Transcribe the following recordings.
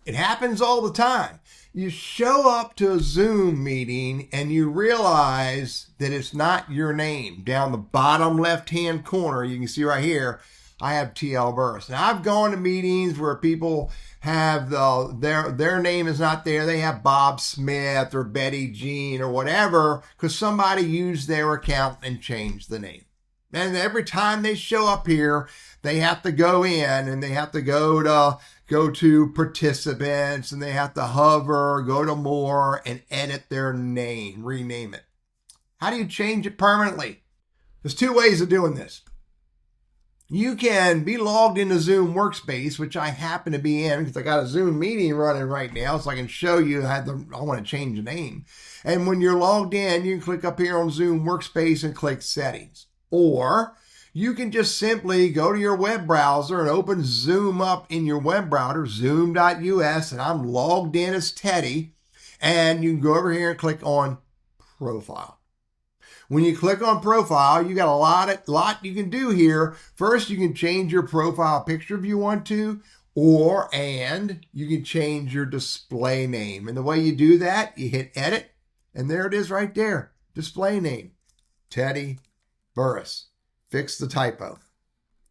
It happens all the time. You show up to a Zoom meeting and you realize that it's not your name. Down the bottom left-hand corner, you can see right here, I have TL Burris. Now, I've gone to meetings where people have their name is not there. They have Bob Smith or Betty Jean or whatever because somebody used their account and changed the name. And every time they show up here, they have to go in and they have to go to participants and they have to hover, go to more and edit their name, rename it. How do you change it permanently? There's two ways of doing this. You can be logged into Zoom Workspace, which I happen to be in because I got a Zoom meeting running right now, so I can show you I want to change the name. And when you're logged in, you can click up here on Zoom Workspace and click Settings. Or you can just simply go to your web browser and open Zoom up in your web browser, zoom.us, and I'm logged in as Teddy. And you can go over here and click on Profile. When you click on Profile, you got a lot you can do here. First, you can change your profile picture if you want to, and you can change your display name. And the way you do that, you hit Edit, and there it is right there. Display name, Teddy Burris. Fix the typo.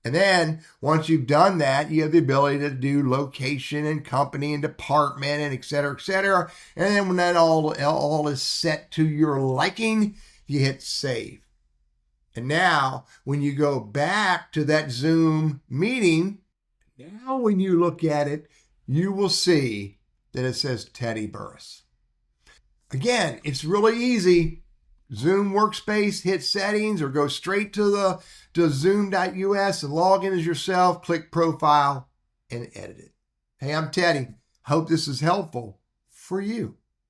And then once you've done that, you have the ability to do location and company and department and et cetera, et cetera. And then when that all is set to your liking, you hit Save. And now when you go back to that Zoom meeting, now when you look at it, you will see that it says Teddy Burris. Again, it's really easy. Zoom Workspace, hit Settings, or go straight to zoom.us and log in as yourself, click Profile, and edit it. Hey, I'm Teddy. Hope this is helpful for you.